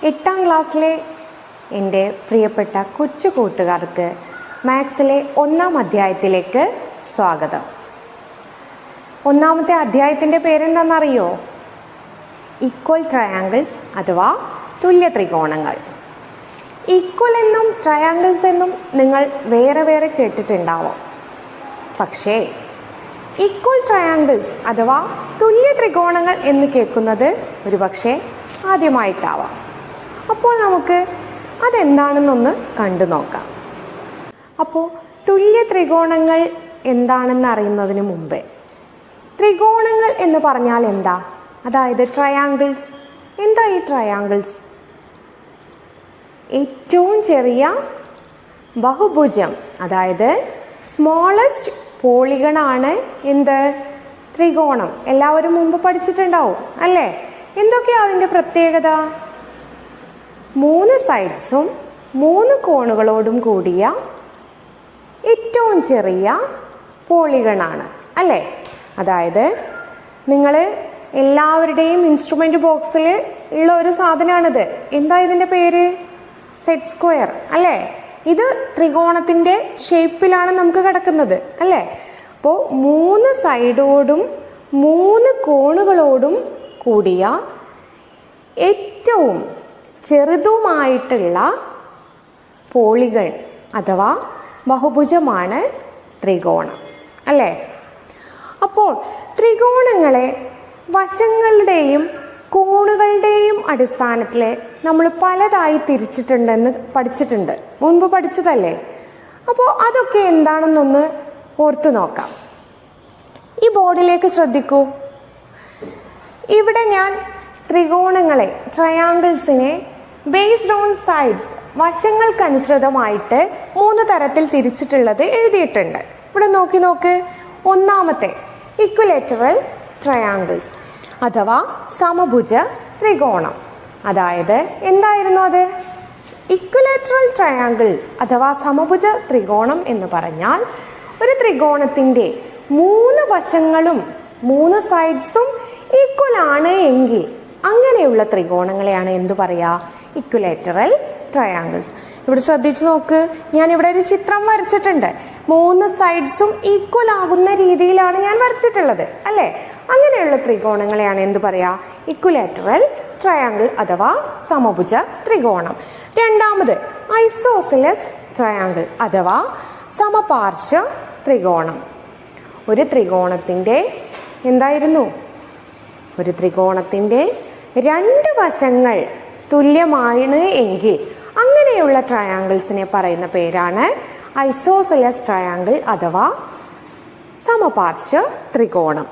8ാം ക്ലാസ്സിലെ എൻ്റെ പ്രിയപ്പെട്ട കൊച്ചു കൂട്ടുകാർക്ക് മാത്സിലെ 1ാം അധ്യായത്തിലേക്ക് സ്വാഗതം. 1ാമത്തെ അധ്യായത്തിൻ്റെ പേരെന്താണെന്നറിയോ? ഈക്വൽ ട്രയാങ്കിൾസ് അഥവാ തുല്യ ത്രികോണങ്ങൾ. ഈക്വൽ എന്നും ട്രയാങ്കിൾസ് എന്നും നിങ്ങൾ വേറെ വേറെ കേട്ടിട്ടുണ്ടാവും. പക്ഷേ ഈക്വൽ ട്രയാങ്കിൾസ് അഥവാ തുല്യ ത്രികോണങ്ങൾ എന്ന് കേൾക്കുന്നത് ഒരുപക്ഷെ ആദ്യമായിട്ടാവാം. അപ്പോൾ നമുക്ക് അതെന്താണെന്നൊന്ന് കണ്ടു നോക്കാം. അപ്പോൾ തുല്യ ത്രികോണങ്ങൾ എന്താണെന്ന് അറിയുന്നതിന് മുമ്പ് ത്രികോണങ്ങൾ എന്ന് പറഞ്ഞാൽ എന്താ? അതായത് ട്രയാങ്കിൾസ്. എന്താ ഈ ട്രയാങ്കിൾസ്? ഏറ്റവും ചെറിയ ബഹുഭുജം, അതായത് സ്മോളസ്റ്റ് പോളിഗണാണ് എന്ത്? ത്രികോണം. എല്ലാവരും മുമ്പ് പഠിച്ചിട്ടുണ്ടാവും അല്ലേ? എന്തൊക്കെയാണ് അതിൻ്റെ പ്രത്യേകത? 3 സൈഡ്സും 3 കോണുകളോടും കൂടിയ ഏറ്റവും ചെറിയ പോളിഗണാണ് അല്ലേ? അതായത് നിങ്ങൾ എല്ലാവരുടെയും ഇൻസ്ട്രുമെൻ്റ് ബോക്സിൽ ഉള്ള ഒരു സാധനമാണിത്. എന്താ ഇതിൻ്റെ പേര്? സെറ്റ് സ്ക്വയർ അല്ലേ? ഇത് ത്രികോണത്തിൻ്റെ ഷേപ്പിലാണ് നമുക്ക് കിടക്കുന്നത് അല്ലേ? അപ്പോൾ 3 സൈഡോടും 3 കോണുകളോടും കൂടിയ ഏറ്റവും ചെറുതുമായിട്ടുള്ള പോളിഗൺ അഥവാ ബഹുഭുജമാണ് ത്രികോണം അല്ലേ? അപ്പോൾ ത്രികോണങ്ങളെ വശങ്ങളുടെയും കോണുകളുടെയും അടിസ്ഥാനത്തിൽ നമ്മൾ പലതായി തിരിച്ചിട്ടുണ്ടെന്ന് പഠിച്ചിട്ടുണ്ട്, മുൻപ് പഠിച്ചതല്ലേ? അപ്പോൾ അതൊക്കെ എന്താണെന്നൊന്ന് ഓർത്തു നോക്കാം. ഈ ബോർഡിലേക്ക് ശ്രദ്ധിക്കൂ. ഇവിടെ ഞാൻ ത്രികോണങ്ങളെ, ട്രയാങ്കിൾസിനെ ബേസ്ഡ് ഓൺ സൈഡ്സ്, വശങ്ങൾക്കനുസൃതമായിട്ട് 3 തരത്തിൽ തിരിച്ചിട്ടുള്ളത് എഴുതിയിട്ടുണ്ട്. ഇവിടെ നോക്ക്. ഒന്നാമത്തെ ഇക്വലേറ്ററൽ ട്രയാങ്കിൾസ് അഥവാ സമഭുജ ത്രികോണം. അതായത് എന്തായിരുന്നു അത്? ഇക്വലേറ്ററൽ ട്രയാങ്കിൾ അഥവാ സമഭുജ ത്രികോണം എന്ന് പറഞ്ഞാൽ ഒരു ത്രികോണത്തിൻ്റെ 3 വശങ്ങളും 3 സൈഡ്സും ഈക്വൽ ആണ് എങ്കിൽ അങ്ങനെയുള്ള ത്രികോണങ്ങളെയാണ് എന്തു പറയുക? Equilateral triangles. ഇവിടെ ശ്രദ്ധിച്ചു നോക്ക്, ഞാനിവിടെ ഒരു ചിത്രം വരച്ചിട്ടുണ്ട്. 3 സൈഡ്സും ഈക്വൽ ആകുന്ന രീതിയിലാണ് ഞാൻ വരച്ചിട്ടുള്ളത് അല്ലേ? അങ്ങനെയുള്ള ത്രികോണങ്ങളെയാണ് എന്തു പറയുക? ഇക്വലേറ്ററൽ ട്രയാങ്കിൾ അഥവാ സമഭുജ ത്രികോണം. രണ്ടാമത് ഐസോസിലസ് ട്രയാങ്കിൾ അഥവാ സമപാർശ്വ ത്രികോണം. ഒരു ത്രികോണത്തിൻ്റെ എന്തായിരുന്നു? ഒരു ത്രികോണത്തിൻ്റെ 2 വശങ്ങൾ തുല്യമാണ് എങ്കിൽ അങ്ങനെയുള്ള ട്രയാങ്കിൾസിനെ പറയുന്ന പേരാണ് ഐസോസിലസ് ട്രയാങ്കിൾ അഥവാ സമപാർശ്വ ത്രികോണം.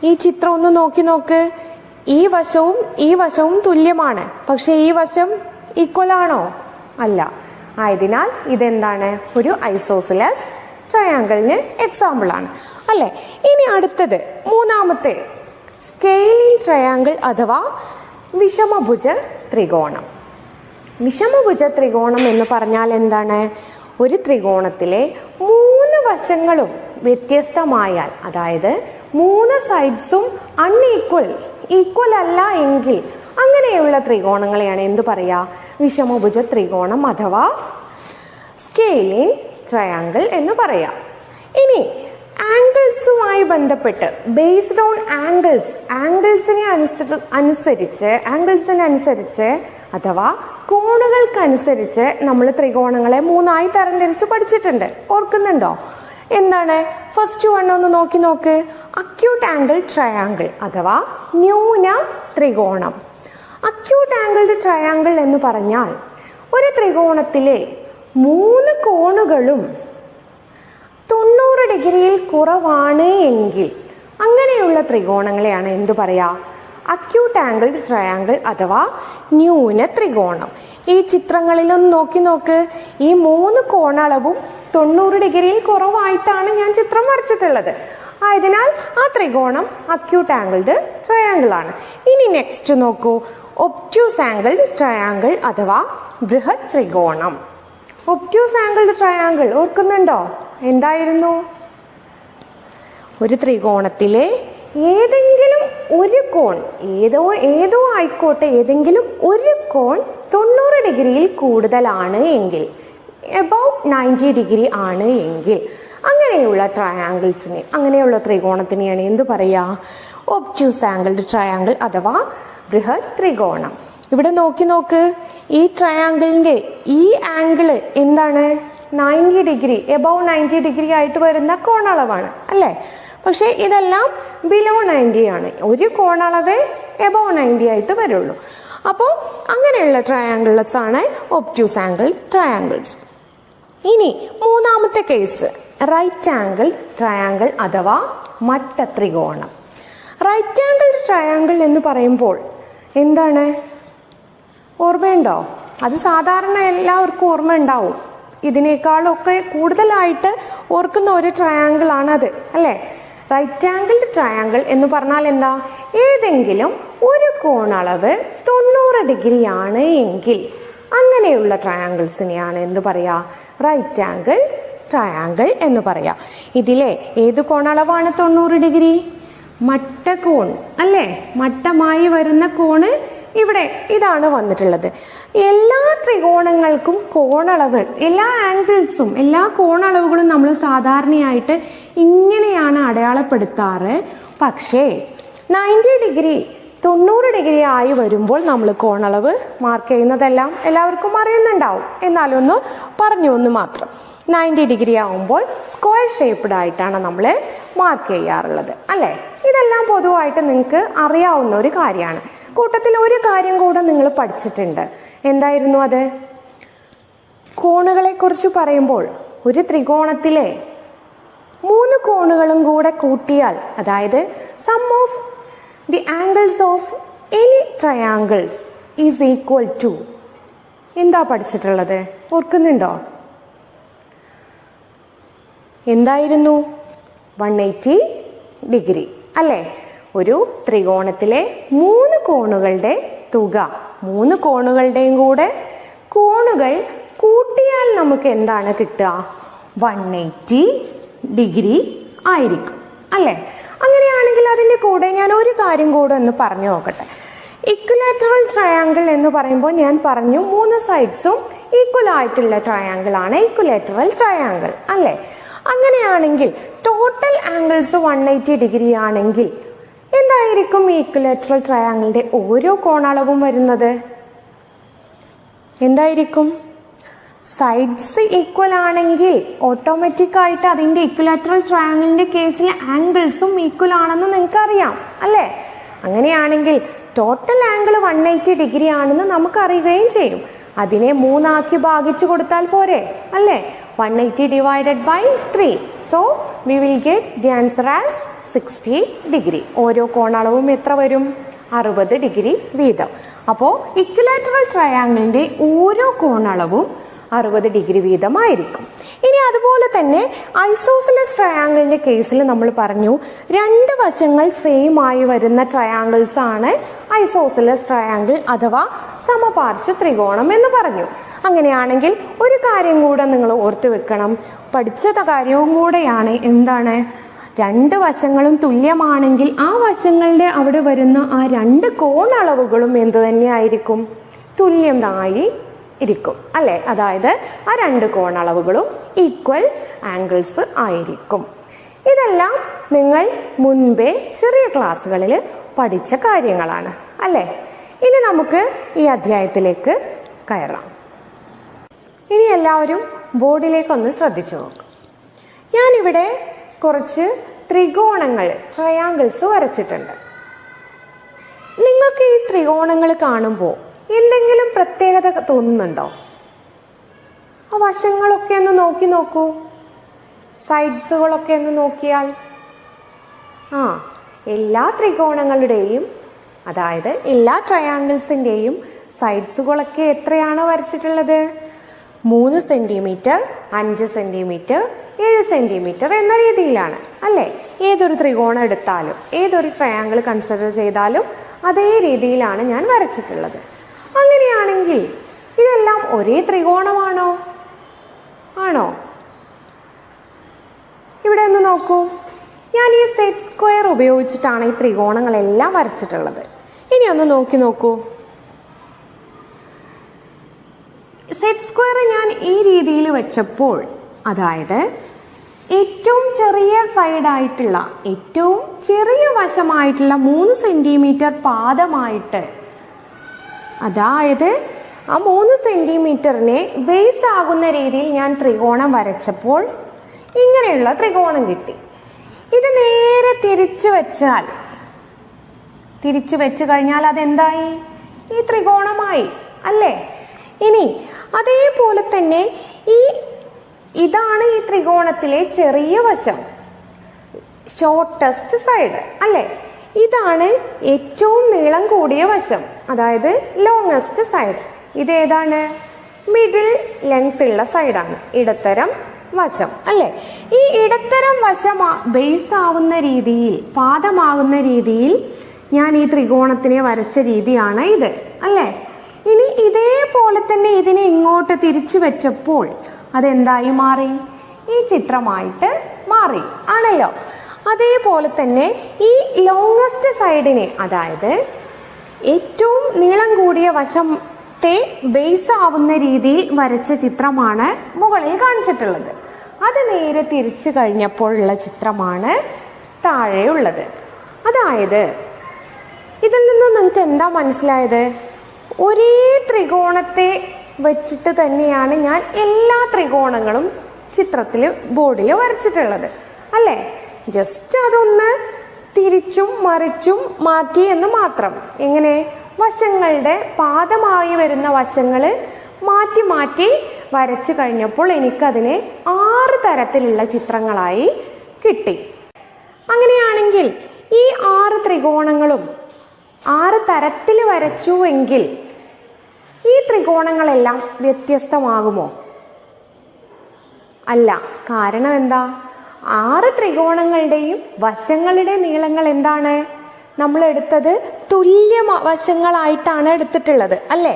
ഈ ചിത്രം ഒന്ന് നോക്ക്. ഈ വശവും തുല്യമാണ്, പക്ഷേ ഈ വശം ഈക്വൽ ആണോ? അല്ല. ആയതിനാൽ ഇതെന്താണ്? ഒരു ഐസോസിലസ് ട്രയാങ്കിളിന് എക്സാമ്പിളാണ് അല്ലേ? ഇനി അടുത്തത് മൂന്നാമത്തെ സ്കെയിലിംഗ് ട്രയാങ്കിൾ അഥവാ വിഷമഭുജ ത്രികോണം. വിഷമഭുജ ത്രികോണം എന്ന് പറഞ്ഞാൽ എന്താണ്? ഒരു ത്രികോണത്തിലെ 3 വശങ്ങളും വ്യത്യസ്തമായാൽ, അതായത് 3 സൈഡ്സും ഈക്വൽ അല്ല എങ്കിൽ അങ്ങനെയുള്ള ത്രികോണങ്ങളെയാണ് എന്തു പറയുക? വിഷമഭുജ ത്രികോണം അഥവാ സ്കെയിലിംഗ് ട്രയാങ്കിൾ എന്ന് പറയാം. ഇനി ആംഗിൾസുമായി ബന്ധപ്പെട്ട് ബേസ്ഡ് ഓൺ ആംഗിൾസിനെ അനുസരിച്ച് അഥവാ കോണുകൾക്കനുസരിച്ച് നമ്മൾ ത്രികോണങ്ങളെ 3ആയി തരംതിരിച്ച് പഠിച്ചിട്ടുണ്ട്. ഓർക്കുന്നുണ്ടോ? എന്താണ്? ഫസ്റ്റ് ഒന്ന് നോക്ക്. അക്യൂട്ട് ആംഗിൾ ട്രയാങ്കിൾ അഥവാ ന്യൂന ത്രികോണം. അക്യൂട്ട് ആംഗിൾഡ് ട്രയാങ്കിൾ എന്ന് പറഞ്ഞാൽ ഒരു ത്രികോണത്തിലെ 3 കോണുകളും 90 ഡിഗ്രിയിൽ കുറവാണ് എങ്കിൽ അങ്ങനെയുള്ള ത്രികോണങ്ങളെയാണ് എന്തു പറയുക? അക്യൂട്ട് ആംഗിൾഡ് ട്രയാങ്കിൾ അഥവാ ന്യൂന ത്രികോണം. ഈ ചിത്രങ്ങളിലൊന്ന് നോക്ക്. ഈ 3 കോണളവും 90 ഡിഗ്രിയിൽ കുറവായിട്ടാണ് ഞാൻ ചിത്രം വരച്ചിട്ടുള്ളത്. ആയതിനാൽ ആ ത്രികോണം അക്യൂട്ട് ആംഗിൾഡ് ട്രയാങ്കിൾ ആണ്. ഇനി നെക്സ്റ്റ് നോക്കൂ, ഒബ്റ്റ്യൂസ് ആംഗിൾഡ് ട്രയാങ്കിൾ അഥവാ ബൃഹത് ത്രികോണം. ഒബ്റ്റ്യൂസ് ആംഗിൾഡ് ട്രയാങ്കിൾ ഓർക്കുന്നുണ്ടോ? എന്തായിരുന്നു? ഒരു ത്രികോണത്തിലെ ഏതെങ്കിലും ഒരു കോൺ, ഏതോ ആയിക്കോട്ടെ, ഏതെങ്കിലും ഒരു കോൺ 90 ഡിഗ്രിയിൽ കൂടുതലാണ് എങ്കിൽ, എബവ് 90 ഡിഗ്രി ആണ് എങ്കിൽ, അങ്ങനെയുള്ള ട്രയാങ്കിൾസിനെ, അങ്ങനെയുള്ള ത്രികോണത്തിനെയാണ് എന്ത് പറയുക? ഒബ്റ്റ്യൂസ് ആംഗിൾഡ് ട്രയാങ്കിൾ അഥവാ ബൃഹത് ത്രികോണം. ഇവിടെ നോക്ക്, ഈ ട്രയാങ്കിളിൻ്റെ ഈ ആംഗിള് എന്താണ്? 90 ഡിഗ്രി, എബവ് 90 ഡിഗ്രി ആയിട്ട് വരുന്ന കോണളവാണ് അല്ലേ? പക്ഷേ ഇതെല്ലാം ബിലോ 90 ആണ്. ഒരു കോണളവേ എബവ് 90 ആയിട്ട് വരുള്ളൂ. അപ്പോൾ അങ്ങനെയുള്ള ട്രയാങ്കിൾസ് ആണ് ഒബ്റ്റ്യൂസ് ആംഗിൾ ട്രയാങ്കിൾസ്. ഇനി മൂന്നാമത്തെ കേസ് റൈറ്റ് ആംഗിൾ ട്രയാങ്കിൾ അഥവാ മട്ടത്രികോണം. റൈറ്റ് ആംഗിൾ ട്രയാങ്കിൾ എന്ന് പറയുമ്പോൾ എന്താണ്? ഓർമ്മയുണ്ടോ? അത് സാധാരണ എല്ലാവർക്കും ഓർമ്മ ഉണ്ടാവും. ഇതിനേക്കാളൊക്കെ കൂടുതലായിട്ട് ഓർക്കുന്ന ഒരു ട്രയാങ്കിൾ ആണത് അല്ലേ? റൈറ്റ് ആംഗിൾഡ് ട്രയാങ്കിൾ എന്ന് പറഞ്ഞാൽ എന്താ? ഏതെങ്കിലും ഒരു കോണളവ് 90 ഡിഗ്രി ആണ് എങ്കിൽ അങ്ങനെയുള്ള ട്രയാങ്കിൾസിനെയാണ് എന്ത് പറയുക? റൈറ്റ് ആംഗിൾ ട്രയാങ്കിൾ എന്ന് പറയാം. ഇതിലെ ഏത് കോണളവാണ് 90 ഡിഗ്രി? മട്ടകോൺ അല്ലേ? മട്ടമായി വരുന്ന കോണ് ഇവിടെ ഇതാണ് വന്നിട്ടുള്ളത്. എല്ലാ ത്രികോണങ്ങൾക്കും കോണളവ്, എല്ലാ ആംഗിൾസും, എല്ലാ കോണളവുകളും നമ്മൾ സാധാരണയായിട്ട് ഇങ്ങനെയാണ് അടയാളപ്പെടുത്താറ്. പക്ഷേ 90 ഡിഗ്രി 90 ഡിഗ്രി ആയി വരുമ്പോൾ നമ്മൾ കോണളവ് മാർക്ക് ചെയ്യുന്നതെല്ലാം എല്ലാവർക്കും അറിയുന്നുണ്ടാവും. എന്നാലും ഒന്ന് പറഞ്ഞു മാത്രം. 90 ഡിഗ്രി ആവുമ്പോൾ സ്ക്വയർ ഷേപ്പ്ഡ് ആയിട്ടാണ് നമ്മൾ മാർക്ക് ചെയ്യാറുള്ളത് അല്ലേ? ഇതെല്ലാം പൊതുവായിട്ട് നിങ്ങൾക്ക് അറിയാവുന്ന ഒരു കാര്യമാണ്. കൂട്ടത്തിൽ ഒരു കാര്യം കൂടെ നിങ്ങൾ പഠിച്ചിട്ടുണ്ട്. എന്തായിരുന്നു അത്? കോണുകളെ കുറിച്ച് പറയുമ്പോൾ ഒരു ത്രികോണത്തിലെ 3 കോണുകളും കൂടെ കൂട്ടിയാൽ, അതായത് sum of the angles of any triangles is equal to, എന്താ പഠിച്ചിട്ടുള്ളത്? ഓർക്കുന്നുണ്ടോ? എന്തായിരുന്നു? 180 ഡിഗ്രി അല്ലേ? ഒരു ത്രികോണത്തിലെ 3 കോണുകളുടെ തുക, 3 കോണുകളുടെയും കൂടെ കോണുകൾ കൂട്ടിയാൽ നമുക്ക് എന്താണ് കിട്ടുക? 180 ഡിഗ്രി ആയിരിക്കും അല്ലേ? അങ്ങനെയാണെങ്കിൽ അതിൻ്റെ കൂടെ ഞാൻ ഒരു കാര്യം കൂടെ ഒന്ന് പറഞ്ഞു നോക്കട്ടെ. ഇക്വലാറ്ററൽ ട്രയാങ്കിൾ എന്ന് പറയുമ്പോൾ ഞാൻ പറഞ്ഞു 3 സൈഡ്സും ഈക്വൽ ആയിട്ടുള്ള ട്രയാങ്കിൾ ആണ് ഇക്വലാറ്ററൽ ട്രയാങ്കിൾ അല്ലേ? അങ്ങനെയാണെങ്കിൽ ടോട്ടൽ ആംഗിൾസ് 180 ഡിഗ്രി ആണെങ്കിൽ എന്തായിരിക്കും ഈക്വലാറ്ററൽ ട്രയാങ്കിളിന്റെ ഓരോ കോണളവും വരുന്നത്? എന്തായിരിക്കും? സൈഡ്സ് ഈക്വൽ ആണെങ്കിൽ ഓട്ടോമാറ്റിക് ആയിട്ട് അതിൻ്റെ ഇക്വലാറ്ററൽ ട്രയാങ്കിളിന്റെ കേസിലെ ആംഗിൾസും ഈക്വൽ ആണെന്ന് നിങ്ങൾക്ക് അറിയാം അല്ലേ? അങ്ങനെയാണെങ്കിൽ ടോട്ടൽ ആംഗിൾ 180 ഡിഗ്രി ആണെന്ന് നമുക്ക് അറിയുകയും ചെയ്യും. അതിനെ 3 ആക്കി ഭാഗിച്ചു കൊടുത്താൽ പോരെ അല്ലേ? 180 divided by 3. So we will get the answer as 60 degree. ഓരോ കോണളവും എത്ര വരും? 60 ഡിഗ്രി വീതം. അപ്പോൾ ഇക്വലാറ്ററൽ ട്രയാങ്കിളിൻ്റെ ഓരോ കോണളവും 60 ഡിഗ്രി വീതമായിരിക്കും. ഇനി അതുപോലെ തന്നെ ഐസോസിലസ് ട്രയാങ്കിളിൻ്റെ കേസിൽ നമ്മൾ പറഞ്ഞു 2 വശങ്ങൾ സെയിം ആയി വരുന്ന ട്രയാങ്കിൾസ് ആണ് ഐസോസിലസ് ട്രയാങ്കിൾ അഥവാ സമപാർശ്വ ത്രികോണം എന്ന് പറഞ്ഞു. അങ്ങനെയാണെങ്കിൽ ഒരു കാര്യം കൂടെ നിങ്ങൾ ഓർത്ത് വെക്കണം. പഠിച്ച കാര്യവും കൂടെയാണ്. എന്താണ്? 2 വശങ്ങളും തുല്യമാണെങ്കിൽ ആ വശങ്ങളുടെ അവിടെ വരുന്ന ആ 2 കോണളവുകളും എന്ത് തന്നെയായിരിക്കും? തുല്യമായി ഇരിക്കും അല്ലേ? അതായത് ആ 2 കോണളവുകളും ഈക്വൽ ആംഗിൾസ് ആയിരിക്കും. ഇതെല്ലാം നിങ്ങൾ മുൻപേ ചെറിയ ക്ലാസ്സുകളിൽ പഠിച്ച കാര്യങ്ങളാണ് അല്ലേ? ഇനി നമുക്ക് ഈ അധ്യായത്തിലേക്ക് കയറാം. ഇനി എല്ലാവരും ബോർഡിലേക്കൊന്ന് ശ്രദ്ധിച്ചു നോക്കും. ഞാനിവിടെ കുറച്ച് ത്രികോണങ്ങൾ, ട്രയാങ്കിൾസ് വരച്ചിട്ടുണ്ട്. നിങ്ങൾക്ക് ഈ ത്രികോണങ്ങൾ കാണുമ്പോൾ എന്തെങ്കിലും പ്രത്യേകത തോന്നുന്നുണ്ടോ? ആ വശങ്ങളൊക്കെ ഒന്ന് നോക്കൂ, സൈഡ്സുകളൊക്കെ ഒന്ന് നോക്കിയാൽ എല്ലാ ത്രികോണങ്ങളുടെയും, അതായത് എല്ലാ ട്രയാങ്കിൾസിൻ്റെയും സൈഡ്സുകളൊക്കെ എത്രയാണ് വരച്ചിട്ടുള്ളത്? 3 സെൻറ്റിമീറ്റർ, 5 സെൻറ്റിമീറ്റർ, 7 സെൻറ്റിമീറ്റർ എന്ന രീതിയിലാണ് അല്ലേ? ഏതൊരു ത്രികോണം എടുത്താലും, ഏതൊരു ട്രയാങ്കിൾ കൺസിഡർ ചെയ്താലും അതേ രീതിയിലാണ് ഞാൻ വരച്ചിട്ടുള്ളത്. അങ്ങനെയാണെങ്കിൽ ഇതെല്ലാം ഒരേ ത്രികോണമാണോ? ആണോ? ഇവിടെ ഒന്ന് നോക്കൂ. ഞാൻ ഈ സെറ്റ് സ്ക്വയർ ഉപയോഗിച്ചിട്ടാണ് ഈ ത്രികോണങ്ങളെല്ലാം വരച്ചിട്ടുള്ളത്. ഇനി ഒന്ന് നോക്കൂ. സെറ്റ് സ്ക്വയർ ഞാൻ ഈ രീതിയിൽ വെച്ചപ്പോൾ, അതായത് ഏറ്റവും ചെറിയ സൈഡായിട്ടുള്ള, ഏറ്റവും ചെറിയ വശമായിട്ടുള്ള 3 സെൻറ്റിമീറ്റർ പാദമായിട്ട്, അതായത് ആ 3 സെൻറ്റിമീറ്ററിനെ ബേസ് ആകുന്ന രീതിയിൽ ഞാൻ ത്രികോണം വരച്ചപ്പോൾ ഇങ്ങനെയുള്ള ത്രികോണം കിട്ടി. ഇത് നേരെ തിരിച്ചു വെച്ച് കഴിഞ്ഞാൽ അതെന്തായി? ഈ ത്രികോണമായി അല്ലേ? ഇനി അതേപോലെ തന്നെ ഇതാണ് ഈ ത്രികോണത്തിലെ ചെറിയ വശം, ഷോർട്ടസ്റ്റ് സൈഡ് അല്ലേ? ഇതാണ് ഏറ്റവും നീളം കൂടിയ വശം, അതായത് ലോങ്ങസ്റ്റ് സൈഡ്. ഇതേതാണ്? മിഡിൽ ലെങ്ത് ഉള്ള സൈഡാണ്, ഇടത്തരം വശം അല്ലേ? ഈ ഇടത്തരം വശം ബേസ് ആവുന്ന രീതിയിൽ, പാദമാകുന്ന രീതിയിൽ ഞാൻ ഈ ത്രികോണത്തിനെ വരച്ച രീതിയാണ് ഇത് അല്ലേ? ഇനി ഇതേപോലെ തന്നെ ഇതിനെ ഇങ്ങോട്ട് തിരിച്ചു വെച്ചപ്പോൾ അതെന്തായി മാറി? ഈ ചിത്രമായിട്ട് മാറി ആണല്ലോ. അതേപോലെ തന്നെ ഈ ലോങ്ങസ്റ്റ് സൈഡിനെ, അതായത് ഏറ്റവും നീളം കൂടിയ വശത്തെ ബേസ് ആവുന്ന രീതിയിൽ വരച്ച ചിത്രമാണ് മുകളിൽ കാണിച്ചിട്ടുള്ളത്. അത് നേരെ തിരിച്ചു കഴിഞ്ഞപ്പോഴുള്ള ചിത്രമാണ് താഴെയുള്ളത്. അതായത് ഇതിൽ നിന്ന് നിങ്ങൾക്ക് എന്താ മനസ്സിലായത്? ഒരേ ത്രികോണത്തെ വെച്ചിട്ട് തന്നെയാണ് ഞാൻ എല്ലാ ത്രികോണങ്ങളും ചിത്രത്തിൽ, ബോർഡിൽ വരച്ചിട്ടുള്ളത് അല്ലേ? ജസ്റ്റ് അതൊന്ന് തിരിച്ചും മറിച്ചും മാറ്റി എന്ന് മാത്രം. എങ്ങനെ? വശങ്ങളുടെ പാദമായി വരുന്ന വശങ്ങൾ മാറ്റി മാറ്റി വരച്ചു കഴിഞ്ഞപ്പോൾ എനിക്കതിനെ 6 തരത്തിലുള്ള ചിത്രങ്ങളായി കിട്ടി. അങ്ങനെയാണെങ്കിൽ ഈ 6 ത്രികോണങ്ങളും 6 തരത്തിൽ വരച്ചു എങ്കിൽ ഈ ത്രികോണങ്ങളെല്ലാം വ്യത്യസ്തമാകുമോ? അല്ല. കാരണം എന്താ? 6 ത്രികോണങ്ങളുടെയും വശങ്ങളുടെ നീളങ്ങൾ എന്താണ്? നമ്മൾ എടുത്തത് തുല്യ വശങ്ങളായിട്ടാണ് എടുത്തിട്ടുള്ളത് അല്ലേ?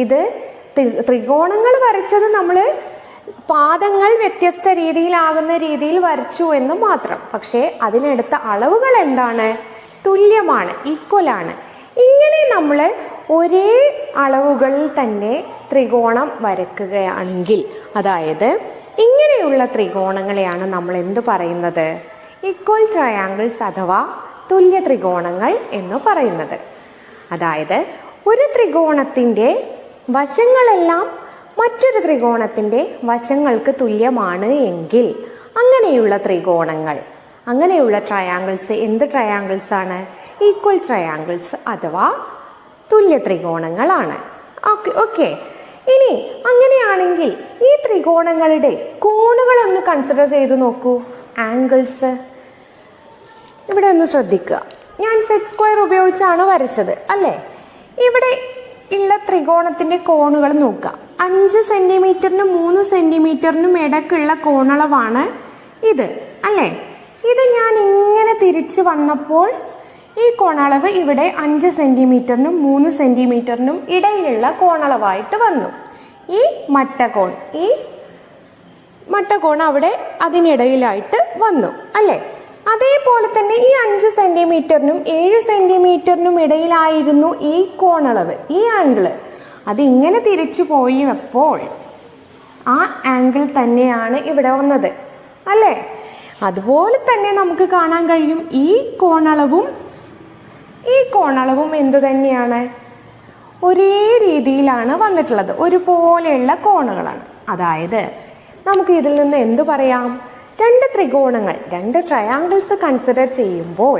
ഇത് ത്രികോണങ്ങൾ വരച്ചത് നമ്മൾ പാദങ്ങൾ വ്യത്യസ്ത രീതിയിലാകുന്ന രീതിയിൽ വരച്ചു എന്ന് മാത്രം. പക്ഷേ അതിലെടുത്ത അളവുകൾ എന്താണ്? തുല്യമാണ്, ഈക്വലാണ്. ഇങ്ങനെ നമ്മൾ ഒരേ അളവുകളിൽ തന്നെ ത്രികോണം വരയ്ക്കുകയാണെങ്കിൽ, അതായത് ഇങ്ങനെയുള്ള ത്രികോണങ്ങളെയാണ് നമ്മൾ എന്ത് പറയുന്നത്? ഈക്വൽ ട്രയാങ്കിൾസ് അഥവാ തുല്യ ത്രികോണങ്ങൾ എന്ന് പറയുന്നത്. അതായത് ഒരു ത്രികോണത്തിൻ്റെ വശങ്ങളെല്ലാം മറ്റൊരു ത്രികോണത്തിൻ്റെ വശങ്ങൾക്ക് തുല്യമാണ് എങ്കിൽ അങ്ങനെയുള്ള ത്രികോണങ്ങൾ, അങ്ങനെയുള്ള ട്രയാങ്കിൾസ് എന്ത് ട്രയാങ്കിൾസ് ആണ്? ഈക്വൽ ട്രയാങ്കിൾസ് അഥവാ തുല്യ ത്രികോണങ്ങളാണ്. ഓക്കെ. ഇനി അങ്ങനെയാണെങ്കിൽ ഈ ത്രികോണങ്ങളുടെ കോണുകളൊന്ന് കൺസിഡർ ചെയ്ത് നോക്കൂ. ആംഗിൾസ് ഇവിടെ ഒന്ന് ശ്രദ്ധിക്കുക. ഞാൻ സെറ്റ് സ്ക്വയർ ഉപയോഗിച്ചാണ് വരച്ചത് അല്ലേ? ഇവിടെ ഉള്ള ത്രികോണത്തിൻ്റെ കോണുകൾ നോക്കുക. 5 സെൻറ്റിമീറ്ററിനും 3 സെൻറ്റിമീറ്ററിനും ഇടയ്ക്കുള്ള കോണളവാണ് ഇത് അല്ലേ? ഇത് ഞാൻ ഇങ്ങനെ തിരിച്ചു വന്നപ്പോൾ ഈ കോണളവ് ഇവിടെ 5 സെൻറ്റിമീറ്ററിനും 3 സെൻറ്റിമീറ്ററിനും ഇടയിലുള്ള കോണളവായിട്ട് വന്നു. ഈ മട്ടകോൺ അവിടെ അതിനിടയിലായിട്ട് വന്നു അല്ലേ? അതേപോലെ തന്നെ ഈ 5 സെൻറ്റിമീറ്ററിനും 7 സെൻറ്റിമീറ്ററിനും ഇടയിലായിരുന്നു ഈ കോണളവ്, ഈ ആംഗിള്. അത് ഇങ്ങനെ തിരിച്ചു പോയപ്പോൾ ആ ആംഗിൾ തന്നെയാണ് ഇവിടെ വന്നത് അല്ലേ? അതുപോലെ തന്നെ നമുക്ക് കാണാൻ കഴിയും ഈ കോണളവും എന്തു തന്നെയാണ്? ഒരേ രീതിയിലാണ് വന്നിട്ടുള്ളത്, ഒരുപോലെയുള്ള കോണുകളാണ്. അതായത് നമുക്ക് ഇതിൽ നിന്ന് എന്തു പറയാം? 2 ത്രികോണങ്ങൾ, 2 ട്രയാങ്കിൾസ് കൺസിഡർ ചെയ്യുമ്പോൾ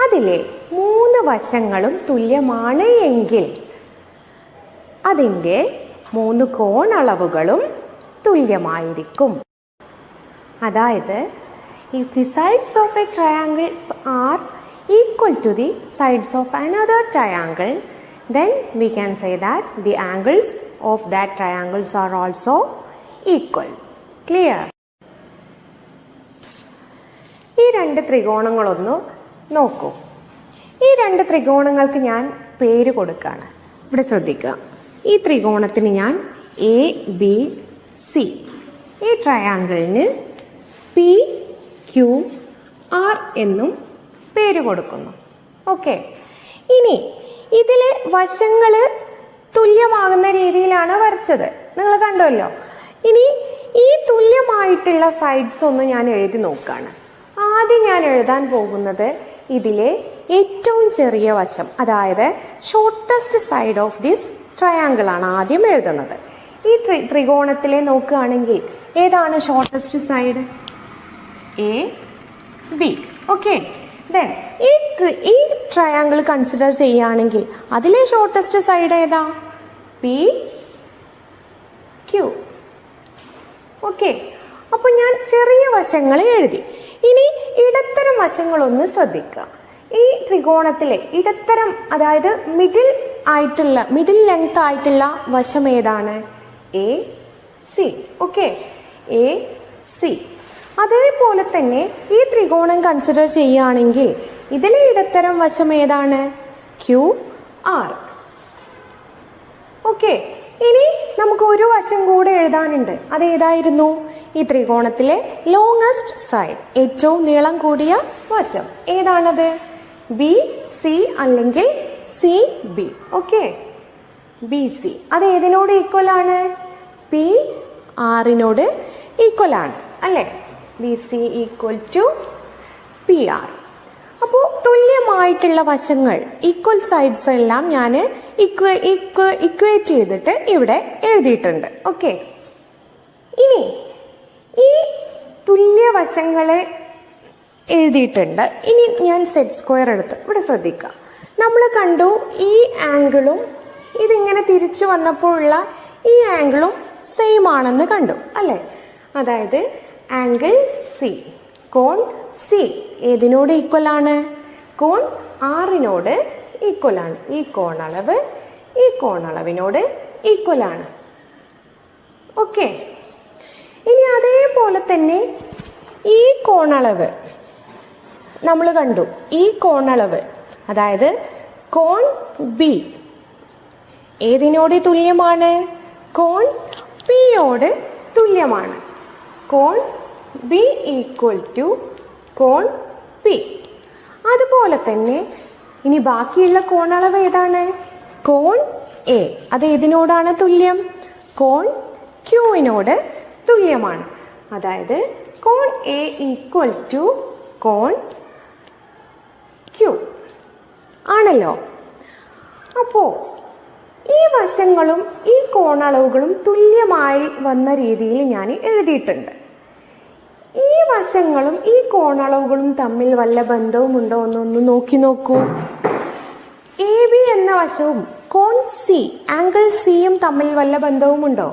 അതിലെ 3 വശങ്ങളും തുല്യമാണ് എങ്കിൽ അതിൻ്റെ 3 കോണളവുകളും തുല്യമായിരിക്കും. അതായത് if the sides of a triangle are equal to the sides of another triangle, then we can say that the angles of that triangles are also equal. Clear? ഈ 2 ത്രികോണങ്ങളൊന്ന് നോക്കൂ. ഈ 2 ത്രികോണങ്ങൾക്ക് ഞാൻ പേര് കൊടുക്കുകയാണ്. ഇവിടെ ശ്രദ്ധിക്കുക. ഈ ത്രികോണത്തിന് ഞാൻ ABC, ഈ ട്രയാങ്കിളിന് PQR എന്നും പേര് കൊടുക്കുന്നു. ഓക്കെ. ഇനി ഇതിലെ വശങ്ങൾ തുല്യമാകുന്ന രീതിയിലാണ് വരച്ചത്. നിങ്ങൾ കണ്ടല്ലോ. ഇനി ഈ തുല്യമായിട്ടുള്ള സൈഡ്സ് ഒന്ന് ഞാൻ എഴുതി നോക്കുകയാണ്. ആദ്യം ഞാൻ എഴുതാൻ പോകുന്നത് ഇതിലെ ഏറ്റവും ചെറിയ വശം, അതായത് shortest side of this triangle ആണ് ആദ്യം എഴുതുന്നത്. ഈ ത്രികോണത്തിലെ നോക്കുകയാണെങ്കിൽ ഏതാണ് shortest side? A B. Okay, then ഈ ട്രയാങ്കിൾ കൺസിഡർ ചെയ്യുകയാണെങ്കിൽ അതിലെ ഷോർട്ടസ്റ്റ് സൈഡ് ഏതാ? P Q. ഓക്കെ, അപ്പോൾ ഞാൻ ചെറിയ വശങ്ങൾ എഴുതി. ഇനി ഇടത്തരം വശങ്ങളൊന്ന് ശ്രദ്ധിക്കുക. ഈ ത്രികോണത്തിലെ ഇടത്തരം, അതായത് മിഡിൽ ലെങ്ത് ആയിട്ടുള്ള വശം ഏതാണ്? A C. Okay, A C. അതേപോലെ തന്നെ ഈ ത്രികോണം കൺസിഡർ ചെയ്യുകയാണെങ്കിൽ ഇതിലെ ഇടത്തരം വശം ഏതാണ്? Q R. ഓക്കെ, ഇനി നമുക്ക് ഒരു വശം കൂടെ എഴുതാനുണ്ട്. അതേതായിരുന്നു? ഈ ത്രികോണത്തിലെ ലോങ്ങസ്റ്റ് സൈഡ്, ഏറ്റവും നീളം കൂടിയ വശം ഏതാണത്? ബി സി അല്ലെങ്കിൽ C B. Okay, B C. അത് ഏതിനോട് ഈക്വൽ ആണ്? പി ആറിനോട് ഈക്വൽ ആണ് അല്ലേ? B C equal to P R. അപ്പോൾ തുല്യമായിട്ടുള്ള വശങ്ങൾ, ഈക്വൽ സൈഡ്സ് എല്ലാം ഞാൻ ഇക്വേറ്റ് ചെയ്തിട്ട് ഇവിടെ എഴുതിയിട്ടുണ്ട്. ഓക്കെ, ഇനി ഈ തുല്യ വശങ്ങളെ എഴുതിയിട്ടുണ്ട്. ഇനി ഞാൻ സെറ്റ് സ്ക്വയർ എടുത്ത് ഇവിടെ ശ്രദ്ധിക്കുക. നമ്മൾ കണ്ടു ഈ ആംഗിളും ഇതിങ്ങനെ തിരിച്ചു വന്നപ്പോഴുള്ള ഈ ആംഗിളും സെയിം ആണെന്ന് കണ്ടു അല്ലേ? അതായത് ആംഗിൾ സി, കോൺ സി ഏതിനോട് ഈക്വൽ ആണ്? കോൺ ആറിനോട് ഈക്വൽ ആണ്. ഈ കോണളവ് ഈ കോണളവിനോട് ഈക്വൽ ആണ്. ഓക്കെ, ഇനി അതേപോലെ തന്നെ ഈ കോണളവ് നമ്മൾ കണ്ടു. ഈ കോണളവ്, അതായത് കോൺ ബി ഏതിനോട് തുല്യമാണ്? കോൺ പിയോട് തുല്യമാണ്. കോൺ ബി ഈക്വൽ ടു കോൺ പി. അതുപോലെ തന്നെ ഇനി ബാക്കിയുള്ള കോണളവ് ഏതാണ്? കോൺ എ. അത് ഏതിനോടാണ് തുല്യം? കോൺ ക്യൂവിനോട് തുല്യമാണ്. അതായത് കോൺ എ ഈക്വൽ ടു കോൺ ക്യൂ ആണല്ലോ. അപ്പോൾ ഈ വശങ്ങളും ഈ കോണളവുകളും തുല്യമായി വന്ന രീതിയിൽ ഞാൻ എഴുതിയിട്ടുണ്ട്. ഈ വശങ്ങളും ഈ കോണളവുകളും തമ്മിൽ വല്ല ബന്ധവുമുണ്ടോ എന്നൊന്ന് നോക്കൂ. എ ബി എന്ന വശവും കോൺ സി, ആംഗിൾ സിയും തമ്മിൽ വല്ല ബന്ധവുമുണ്ടോ?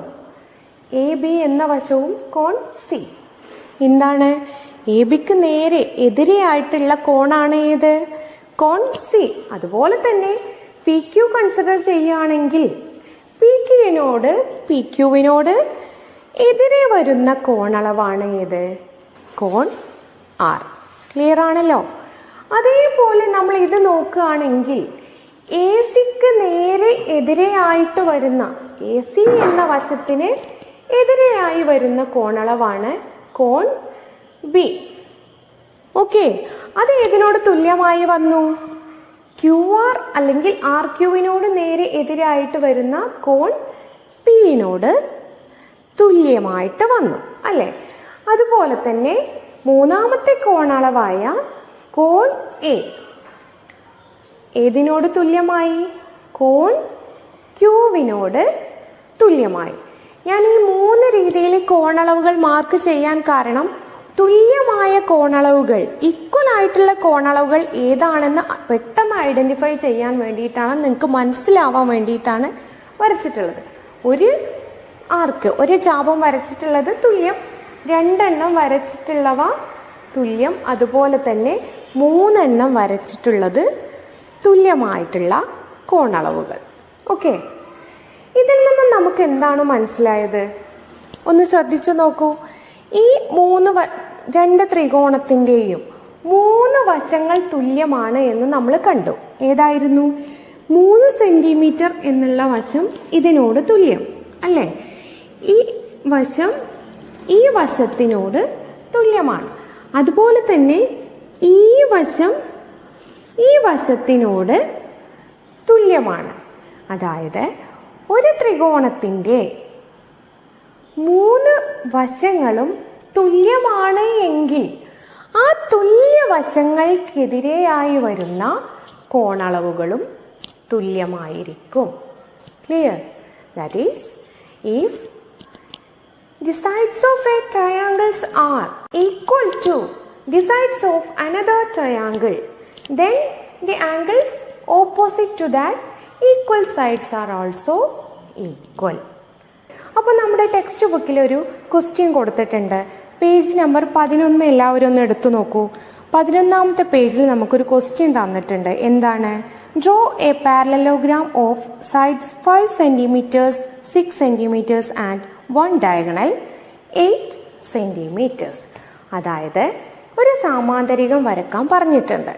എ ബി എന്ന വശവും കോൺ സി എന്താണ്? എ ബിക്ക് നേരെ എതിരെയായിട്ടുള്ള കോണാണ് ഏത്? കോൺ സി. അതുപോലെ തന്നെ പി ക്യു കൺസിഡർ ചെയ്യുകയാണെങ്കിൽ പി ക്യുവിനോട് എതിരെ വരുന്ന കോണളവാണ് ഏത്? കോൺ ആർ. ക്ലിയർ ആണല്ലോ? അതേപോലെ നമ്മൾ ഇത് നോക്കുകയാണെങ്കിൽ എ സിക്ക് നേരെ എതിരെയായിട്ട് വരുന്ന, എ സി എന്ന വശത്തിന് എതിരെയായി വരുന്ന കോണളവാണ് കോൺ ബി. ഓക്കെ, അത് ഏതിനോട് തുല്യമായി വന്നു? ക്യു ആർ അല്ലെങ്കിൽ ആർ ക്യൂവിനോട് നേരെ എതിരായിട്ട് വരുന്ന കോൺ പിയിനോട് തുല്യമായിട്ട് വന്നു അല്ലേ? അതുപോലെ തന്നെ മൂന്നാമത്തെ കോണളവായ കോൺ എ ഏതിനോട് തുല്യമായി? കോൺ ക്യൂവിനോട് തുല്യമായി. ഞാൻ ഈ 3 രീതിയിൽ കോണളവുകൾ മാർക്ക് ചെയ്യാൻ കാരണം തുല്യമായ കോണളവുകൾ, ഈക്വൽ ആയിട്ടുള്ള കോണളവുകൾ ഏതാണെന്ന് പെട്ടെന്ന് ഐഡന്റിഫൈ ചെയ്യാൻ വേണ്ടിയിട്ടാണ്, നിങ്ങൾക്ക് മനസ്സിലാവാൻ വേണ്ടിയിട്ടാണ് വരച്ചിട്ടുള്ളത്. ഒരു ആർക്ക്, ഒരു ചാപം വരച്ചിട്ടുള്ളത് തുല്യം, 2 എണ്ണം വരച്ചിട്ടുള്ളവ തുല്യം, അതുപോലെ തന്നെ 3 എണ്ണം വരച്ചിട്ടുള്ളത് തുല്യമായിട്ടുള്ള കോണളവുകൾ. ഓക്കെ, ഇതിൽ നിന്ന് നമുക്ക് എന്താണ് മനസ്സിലായത്? ഒന്ന് ശ്രദ്ധിച്ചു നോക്കൂ. ഈ 2 ത്രികോണത്തിൻ്റെയും 3 വശങ്ങൾ തുല്യമാണ് എന്ന് നമ്മൾ കണ്ടു. ഏതായിരുന്നു? 3 സെൻറ്റിമീറ്റർ എന്നുള്ള വശം ഇതിനോട് തുല്യം അല്ലേ? ഈ വശം ഈ വശത്തിനോട് തുല്യമാണ്. അതുപോലെ തന്നെ ഈ വശം ഈ വശത്തിനോട് തുല്യമാണ്. അതായത് ഒരു ത്രികോണത്തിൻ്റെ മൂന്ന് വശങ്ങളും തുല്യമാണ് എങ്കിൽ ആ തുല്യ വശങ്ങൾക്കെതിരെയായി വരുന്ന കോണളവുകളും തുല്യമായിരിക്കും. Clear? That is if the sides of a triangle are equal to the sides of another triangle, then the angles opposite to that equal sides are also equal. അപ്പോൾ നമ്മുടെ ടെക്സ്റ്റ് ബുക്കിൽ ഒരു ക്വസ്റ്റ്യൻ കൊടുത്തിട്ടുണ്ട്. പേജ് നമ്പർ 11 എല്ലാവരും ഒന്ന് എടുത്തു നോക്കൂ. 11ാമത്തെ പേജിൽ നമുക്കൊരു ക്വസ്റ്റ്യൻ തന്നിട്ടുണ്ട്. എന്താണ്? Draw A parallelogram of sides 5 centimetres 6 centimetres and 1 diagonal 8 centimetres. അതായത് ഒരു സാമാന്തരികം വരക്കാൻ പറഞ്ഞിട്ടുണ്ട്,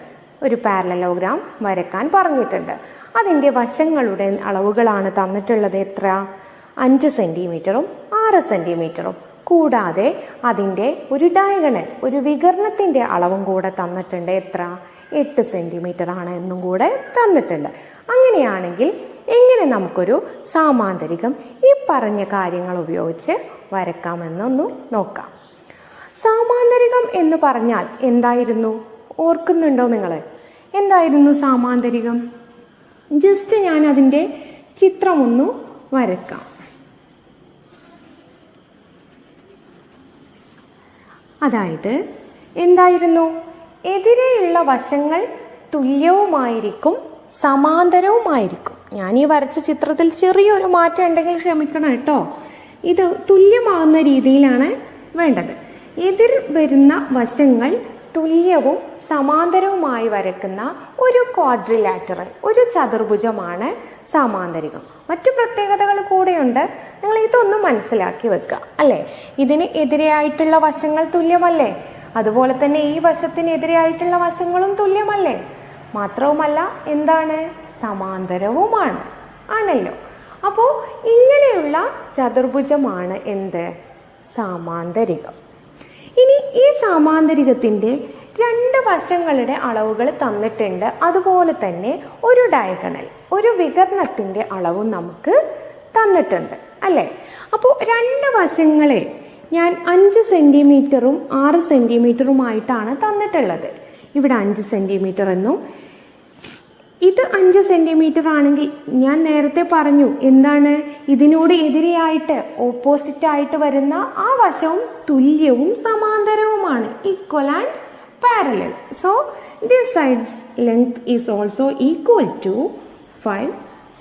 ഒരു പാരലലോഗ്രാം വരക്കാൻ പറഞ്ഞിട്ടുണ്ട്. അതിൻ്റെ വശങ്ങളുടെ അളവുകളാണ് തന്നിട്ടുള്ളത്. എത്ര? 5 സെൻറ്റിമീറ്ററും 6 സെൻറ്റിമീറ്ററും. കൂടാതെ അതിൻ്റെ ഒരു ഡയഗണൽ, ഒരു വികർണത്തിൻ്റെ അളവും കൂടെ തന്നിട്ടുണ്ട്. എത്ര? 8 സെൻറ്റിമീറ്റർ ആണ് എന്നും കൂടെ തന്നിട്ടുണ്ട്. അങ്ങനെയാണെങ്കിൽ എങ്ങനെ നമുക്കൊരു സാമാന്തരികം ഈ പറഞ്ഞ കാര്യങ്ങൾ ഉപയോഗിച്ച് വരക്കാമെന്നൊന്ന് നോക്കാം. സാമാന്തരികം എന്ന് പറഞ്ഞാൽ എന്തായിരുന്നു? ഓർക്കുന്നുണ്ടോ നിങ്ങൾ? എന്തായിരുന്നു സാമാന്തരികം? ജസ്റ്റ് ഞാൻ അതിൻ്റെ ചിത്രമൊന്നു വരക്കാം. അതായത് എന്തായിരുന്നു? എതിരെയുള്ള വശങ്ങൾ തുല്യവുമായിരിക്കും, സമാന്തരവുമായിരിക്കും. ഞാൻ ഈ വരച്ച ചിത്രത്തിൽ ചെറിയൊരു മാറ്റം ഉണ്ടെങ്കിൽ ക്ഷമിക്കണം കേട്ടോ. ഇത് തുല്യമാകുന്ന രീതിയിലാണ് വേണ്ടത്. എതിർ വരുന്ന വശങ്ങൾ തുല്യവും സമാന്തരവുമായി വരക്കുന്ന ഒരു ക്വാഡ്രിലാറ്ററൽ, ഒരു ചതുർഭുജമാണ് സാമാന്തരികം. മറ്റു പ്രത്യേകതകൾ കൂടെയുണ്ട്, നിങ്ങൾ ഇതൊന്നും മനസ്സിലാക്കി വെക്കുക അല്ലേ. ഇതിന് എതിരെയായിട്ടുള്ള വശങ്ങൾ തുല്യമല്ലേ? അതുപോലെ തന്നെ ഈ വശത്തിനെതിരെയായിട്ടുള്ള വശങ്ങളും തുല്യമല്ലേ? മാത്രവുമല്ല എന്താണ്? സമാന്തരവുമാണ് ആണല്ലോ. അപ്പോൾ ഇങ്ങനെയുള്ള ചതുർഭുജമാണ് എന്ത്? സാമാന്തരികം. ഇനി ഈ സാമാന്തരികത്തിൻ്റെ 2 വശങ്ങളുടെ അളവുകൾ തന്നിട്ടുണ്ട്. അതുപോലെ തന്നെ ഒരു ഡയഗണൽ, ഒരു വികർണത്തിൻ്റെ അളവും നമുക്ക് തന്നിട്ടുണ്ട് അല്ലേ. അപ്പോൾ 2 വശങ്ങളെ ഞാൻ 5 സെൻറ്റിമീറ്ററും 6 സെൻറ്റിമീറ്ററുമായിട്ടാണ് തന്നിട്ടുള്ളത്. ഇവിടെ 5 സെൻറ്റിമീറ്റർ എന്നും ഇത് 5 സെൻറ്റിമീറ്റർ ആണെങ്കിൽ ഞാൻ നേരത്തെ പറഞ്ഞു എന്താണ്? ഇതിനോട് എതിരെയായിട്ട് ഓപ്പോസിറ്റായിട്ട് വരുന്ന ആ വശവും തുല്യവും സമാന്തരവുമാണ്, equal and parallel. So this sides length is also equal to 5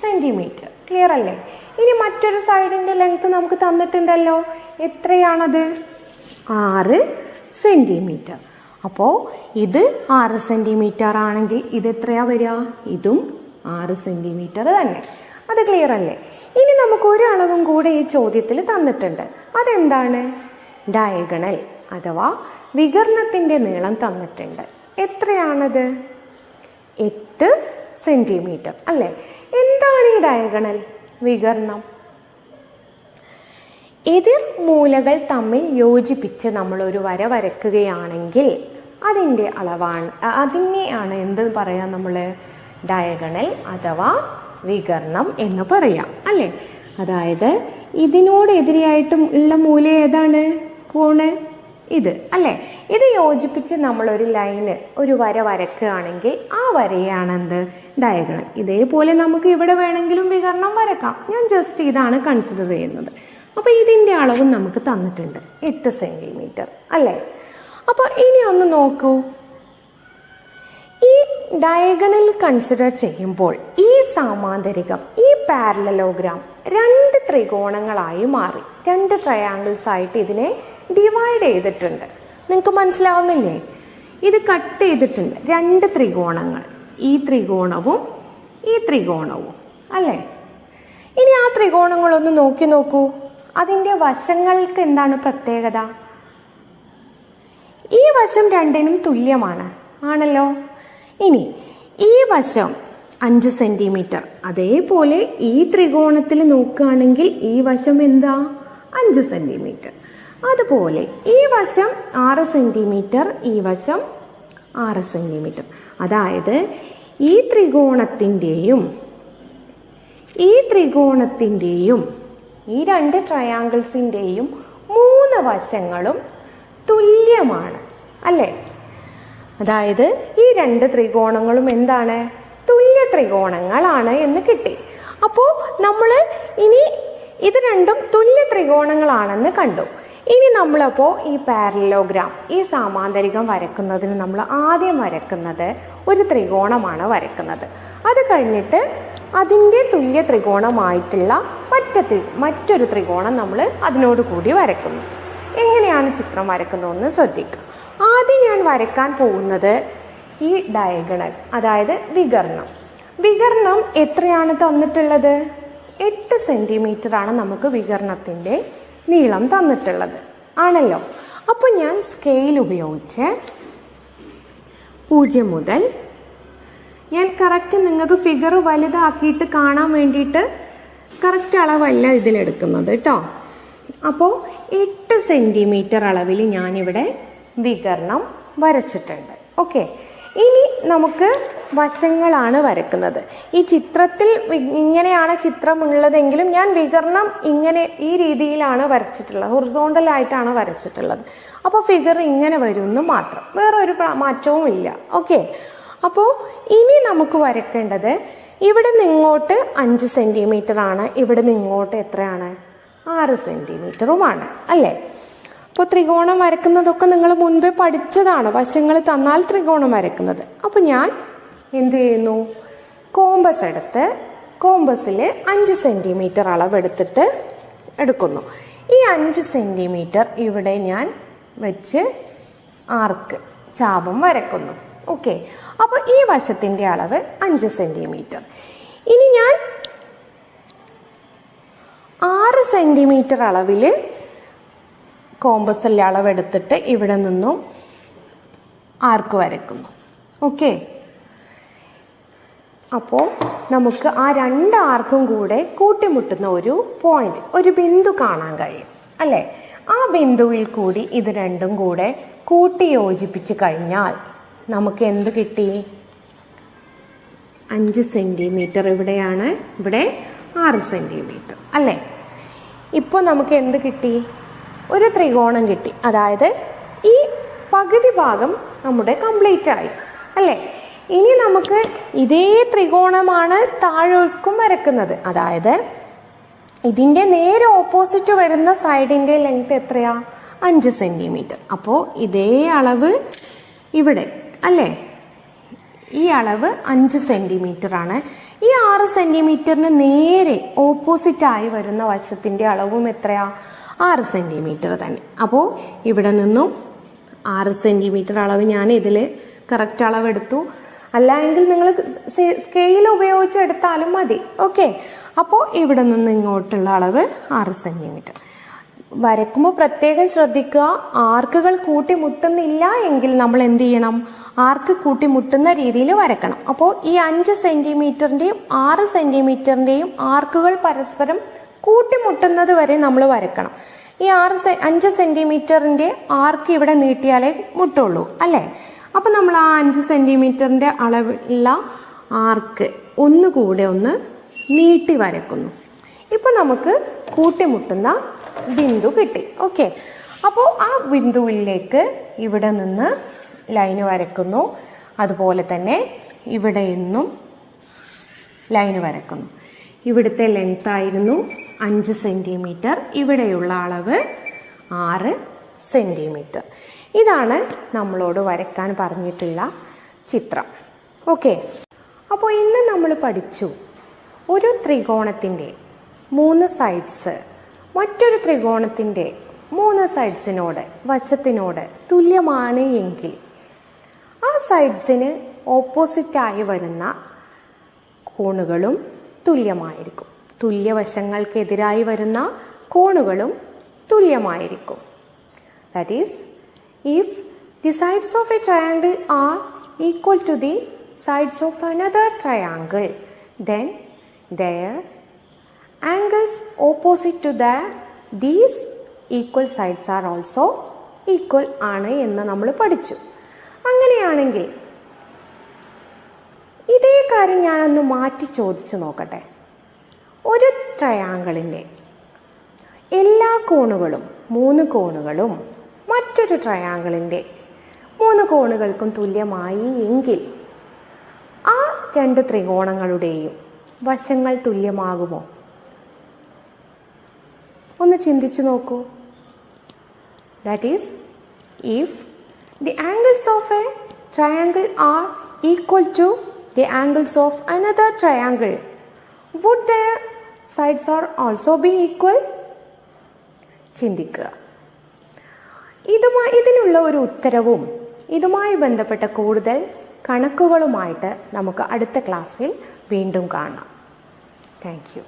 centimetre. Clear അല്ലേ? ഇനി മറ്റൊരു സൈഡിൻ്റെ ലെങ്ത് നമുക്ക് തന്നിട്ടുണ്ടല്ലോ. എത്രയാണത്? 6 സെൻറ്റിമീറ്റർ. അപ്പോൾ ഇത് 6 സെൻറ്റിമീറ്റർ ആണെങ്കിൽ ഇത് എത്രയാണ് വരിക? ഇതും 6 സെൻറ്റിമീറ്റർ തന്നെ. അത് ക്ലിയർ അല്ലേ? ഇനി നമുക്ക് ഒരു അളവും കൂടെ ഈ ചോദ്യത്തിൽ തന്നിട്ടുണ്ട്. അതെന്താണ്? ഡയഗണൽ അഥവാ വികർണത്തിൻ്റെ നീളം തന്നിട്ടുണ്ട്. എത്രയാണത്? 8 സെൻറ്റിമീറ്റർ അല്ലേ. എന്താണ് ഈ ഡയഗണൽ? വികർണം. എതിർ മൂലകൾ തമ്മിൽ യോജിപ്പിച്ച് നമ്മളൊരു വര വരക്കുകയാണെങ്കിൽ അതിൻ്റെ അളവാണ്, അതിനെയാണ് എന്ത് പറയാം നമ്മൾ? ഡയഗണൽ അഥവാ വികർണം എന്ന് പറയാം അല്ലേ. അതായത് ഇതിനോട് എതിരെയായിട്ടും ഉള്ള മൂല ഏതാണ്? കോണ് ഇത് അല്ലേ. ഇത് യോജിപ്പിച്ച് നമ്മളൊരു ലൈന്, ഒരു വര വരക്കുകയാണെങ്കിൽ ആ വരയാണ് എന്ത്? ഡയഗണൽ. ഇതേപോലെ നമുക്ക് ഇവിടെ വേണമെങ്കിലും വികർണം വരക്കാം. ഞാൻ ജസ്റ്റ് ഇതാണ് കൺസിഡർ ചെയ്യുന്നത്. അപ്പോൾ ഇതിൻ്റെ അളവും നമുക്ക് തന്നിട്ടുണ്ട് 8 സെൻറ്റിമീറ്റർ അല്ലേ. അപ്പോൾ ഇനി ഒന്ന് നോക്കൂ, ഈ ഡയഗണൽ കൺസിഡർ ചെയ്യുമ്പോൾ ഈ സാമാന്തരികം, ഈ പാരലലോഗ്രാം 2 ത്രികോണങ്ങളായി മാറി. 2 ട്രയാങ്കിൾസ് ആയിട്ട് ഇതിനെ ഡിവൈഡ് ചെയ്തിട്ടുണ്ട്. നിങ്ങൾക്ക് മനസ്സിലാവുന്നില്ലേ? ഇത് കട്ട് ചെയ്തിട്ടുണ്ട്. 2 ത്രികോണങ്ങൾ, ഈ ത്രികോണവും ഈ ത്രികോണവും അല്ലേ. ഇനി ആ ത്രികോണങ്ങളൊന്ന് നോക്കൂ. അതിൻ്റെ വശങ്ങൾക്ക് എന്താണ് പ്രത്യേകത? ഈ വശം 2നും തുല്യമാണ് ആണല്ലോ. ഇനി ഈ വശം 5 സെൻറ്റിമീറ്റർ. അതേപോലെ ഈ ത്രികോണത്തിൽ നോക്കുകയാണെങ്കിൽ ഈ വശം എന്താ? 5 സെൻറ്റിമീറ്റർ. അതുപോലെ ഈ വശം 6 സെൻറ്റിമീറ്റർ, ഈ വശം 6 സെൻറ്റിമീറ്റർ. അതായത് ഈ ത്രികോണത്തിൻ്റെയും ഈ രണ്ട് ട്രയാങ്കിൾസിൻ്റെയും 3 വശങ്ങളും തുല്യമാണ് അല്ലേ? അതായത് ഈ രണ്ട് ത്രികോണങ്ങളും എന്താണ്? തുല്യ ത്രികോണങ്ങളാണ് എന്ന് കിട്ടി. അപ്പോൾ നമ്മൾ ഇനി ഇത് രണ്ടും തുല്യ ത്രികോണങ്ങളാണെന്ന് കണ്ടു. ഇനി നമ്മളപ്പോൾ ഈ പാരലലോഗ്രാം, ഈ സമാന്തരികം വരയ്ക്കുന്നതിന് നമ്മൾ ആദ്യം വരയ്ക്കുന്നത് ഒരു ത്രികോണമാണ് വരയ്ക്കുന്നത്. അത് കഴിഞ്ഞിട്ട് അതിൻ്റെ തുല്യ ത്രികോണമായിട്ടുള്ള മറ്റൊരു ത്രികോണം നമ്മൾ അതിനോട് കൂടി വരയ്ക്കുന്നു. എങ്ങനെയാണ് ചിത്രം വരയ്ക്കുന്നതെന്ന് ശ്രദ്ധിക്കുക. ആദ്യം ഞാൻ വരയ്ക്കാൻ പോകുന്നത് ഈ ഡയഗണൽ, അതായത് വികർണം. വികർണം എത്രയാണ് തന്നിട്ടുള്ളത്? 8 സെൻറ്റിമീറ്ററാണ് നമുക്ക് വികർണത്തിൻ്റെ നീളം തന്നിട്ടുള്ളത് ആണല്ലോ. അപ്പോൾ ഞാൻ സ്കെയിൽ ഉപയോഗിച്ച് 0 മുതൽ, ഞാൻ കറക്റ്റ് നിങ്ങൾക്ക് ഫിഗർ വലുതാക്കിയിട്ട് കാണാൻ വേണ്ടിയിട്ട് കറക്റ്റ് അളവല്ല ഇതിലെടുക്കുന്നത് കേട്ടോ. അപ്പോൾ 8 സെൻറ്റിമീറ്റർ അളവിൽ ഞാനിവിടെ വികർണം വരച്ചിട്ടുണ്ട്. ഓക്കെ, ഇനി നമുക്ക് വശങ്ങളാണ് വരക്കുന്നത്. ഈ ചിത്രത്തിൽ ഇങ്ങനെയാണ് ചിത്രമുള്ളതെങ്കിലും ഞാൻ വികർണം ഇങ്ങനെ ഈ രീതിയിലാണ് വരച്ചിട്ടുള്ളത്, ഹൊറിസോണ്ടലായിട്ടാണ് വരച്ചിട്ടുള്ളത്. അപ്പോൾ ഫിഗർ ഇങ്ങനെ വരുമെന്ന് മാത്രം, വേറൊരു മാറ്റവും ഇല്ല. ഓക്കെ, അപ്പോൾ ഇനി നമുക്ക് വരയ്ക്കേണ്ടത് ഇവിടെ നിന്ന് ഇങ്ങോട്ട് 5 സെൻറ്റിമീറ്റർ ആണ്, ഇവിടെ നിന്ന് ഇങ്ങോട്ട് എത്രയാണ്? 6 സെൻറ്റിമീറ്ററുമാണ് അല്ലേ? അപ്പോൾ ത്രികോണം വരയ്ക്കുന്നതൊക്കെ നിങ്ങൾ മുൻപേ പഠിച്ചതാണ്, വശങ്ങൾ തന്നാൽ ത്രികോണം വരയ്ക്കുന്നത്. അപ്പോൾ ഞാൻ എന്ത് ചെയ്യുന്നു? കോമ്പസ് എടുത്ത് കോമ്പസിൽ 5 സെൻറ്റിമീറ്റർ അളവെടുത്തിട്ട് എടുക്കുന്നു. ഈ 5 സെൻറ്റിമീറ്റർ ഇവിടെ ഞാൻ വെച്ച് ആർക്ക് ചാപം വരയ്ക്കുന്നു. ഓക്കെ, അപ്പോൾ ഈ വശത്തിൻ്റെ അളവ് 5 സെൻറ്റിമീറ്റർ. ഇനി ഞാൻ 6 സെൻറ്റിമീറ്റർ അളവിൽ കോമ്പസിലെ അളവെടുത്തിട്ട് ഇവിടെ നിന്നും ആർക്ക് വരയ്ക്കുന്നു. ഓക്കെ, അപ്പോൾ നമുക്ക് ആ 2 ആർക്കും കൂടെ കൂട്ടിമുട്ടുന്ന ഒരു പോയിന്റ്, ഒരു ബിന്ദു കാണാൻ കഴിയും അല്ലേ? ആ ബിന്ദുവിൽ കൂടി ഇത് രണ്ടും കൂടെ കൂട്ടി യോജിപ്പിച്ച് കഴിഞ്ഞാൽ നമുക്ക് എന്ത് കിട്ടി? 5 സെൻറ്റിമീറ്റർ ഇവിടെയാണ്, ഇവിടെ 6 സെൻറ്റിമീറ്റർ അല്ലേ? ഇപ്പോൾ നമുക്ക് എന്ത് കിട്ടി? ഒരു ത്രികോണം കിട്ടി. അതായത് ഈ പകുതി ഭാഗം നമ്മുടെ കംപ്ലീറ്റ് ആയി അല്ലേ? ഇനി നമുക്ക് ഇതേ ത്രികോണമാണ് താഴേക്കും വരക്കുന്നത്. അതായത് ഇതിൻ്റെ നേരെ ഓപ്പോസിറ്റ് വരുന്ന സൈഡിൻ്റെ ലെങ്ത് എത്രയാ? 5 സെൻറ്റിമീറ്റർ. അപ്പോൾ ഇതേ അളവ് ഇവിടെ അല്ലേ? ഈ അളവ് 5 സെൻറ്റിമീറ്റർ ആണ്. ഈ 6 സെൻറ്റിമീറ്ററിന് നേരെ ഓപ്പോസിറ്റായി വരുന്ന വശത്തിൻ്റെ അളവും എത്രയാ? 6 സെൻറ്റിമീറ്റർ തന്നെ. അപ്പോൾ ഇവിടെ നിന്നും 6 സെൻറ്റിമീറ്റർ അളവ് ഞാൻ ഇതിൽ കറക്റ്റ് അളവെടുത്തു. അല്ല എങ്കിൽ നിങ്ങൾ സ്കെയിൽ ഉപയോഗിച്ച് എടുത്താലും മതി. ഓക്കെ, അപ്പോൾ ഇവിടെ നിന്ന് ഇങ്ങോട്ടുള്ള അളവ് 6 സെൻറ്റിമീറ്റർ. വരയ്ക്കുമ്പോൾ പ്രത്യേകം ശ്രദ്ധിക്കുക, ആർക്കുകൾ കൂട്ടിമുട്ടുന്നില്ല എങ്കിൽ നമ്മൾ എന്ത് ചെയ്യണം? ആർക്ക് കൂട്ടിമുട്ടുന്ന രീതിയിൽ വരക്കണം. അപ്പോൾ ഈ 5 സെൻറ്റിമീറ്ററിൻ്റെയും 6 സെൻറ്റിമീറ്ററിൻ്റെയും ആർക്കുകൾ പരസ്പരം കൂട്ടിമുട്ടുന്നത് വരെ നമ്മൾ വരക്കണം. ഈ 5 സെൻറ്റിമീറ്ററിൻ്റെ ആർക്ക് ഇവിടെ നീട്ടിയാലേ മുട്ടുള്ളൂ അല്ലേ? അപ്പം നമ്മൾ ആ 5 സെൻറ്റിമീറ്ററിൻ്റെ അളവുള്ള ആർക്ക് ഒന്നുകൂടെ ഒന്ന് നീട്ടി വരക്കുന്നു. ഇപ്പം നമുക്ക് കൂട്ടിമുട്ടുന്ന ബിന്ദു കിട്ടി. ഓക്കെ, അപ്പോൾ ആ ബിന്ദുവിലേക്ക് ഇവിടെ നിന്ന് ലൈന് വരക്കുന്നു. അതുപോലെ തന്നെ ഇവിടെ നിന്നും ലൈന് വരക്കുന്നു. ഇവിടുത്തെ ലെങ്ത് ആയിരുന്നു 5 സെൻറ്റിമീറ്റർ, ഇവിടെയുള്ള അളവ് 6 സെൻറ്റിമീറ്റർ. ഇതാണ് നമ്മളോട് വരയ്ക്കാൻ പറഞ്ഞിട്ടുള്ള ചിത്രം. ഓക്കെ, അപ്പോൾ ഇന്ന് നമ്മൾ പഠിച്ചു ഒരു ത്രികോണത്തിൻ്റെ 3 സൈഡ്സ് മറ്റൊരു ത്രികോണത്തിൻ്റെ 3 സൈഡ്സിനോട് വശത്തിനോട് തുല്യമാണ് എങ്കിൽ ആ സൈഡ്സിന് ഓപ്പോസിറ്റായി വരുന്ന കോണുകളും തുല്യമായിരിക്കും. തുല്യവശങ്ങൾക്കെതിരായി വരുന്ന കോണുകളും തുല്യമായിരിക്കും. That is, if the sides of a triangle are equal to the sides of another triangle, then their angles opposite to these equal sides are also equal ആണ് എന്ന് നമ്മൾ പഠിച്ചു. അങ്ങനെയാണെങ്കിൽ ഇതേ കാര്യം ഞാനൊന്ന് മാറ്റി ചോദിച്ചു നോക്കട്ടെ. ഒരു ട്രയാങ്കിളിൻ്റെ എല്ലാ കോണുകളും 3 കോണുകളും മറ്റൊരു ട്രയാങ്കിളിൻ്റെ 3 കോണുകൾക്കും തുല്യമായി എങ്കിൽ ആ 2 ത്രികോണങ്ങളുടെയും വശങ്ങൾ തുല്യമാകുമോ? ഒന്ന് ചിന്തിച്ചു നോക്കൂ. That is, if the angles of A triangle are equal to the angles of another triangle, would their sides are also be equal? ചിന്തിക്കുക. ഇതിനുള്ള ഒരു ഉത്തരവും ഇതുമായി ബന്ധപ്പെട്ട കൂടുതൽ കണക്കുകളുമായിട്ട് നമുക്ക് അടുത്ത ക്ലാസ്സിൽ വീണ്ടും കാണാം. Thank you.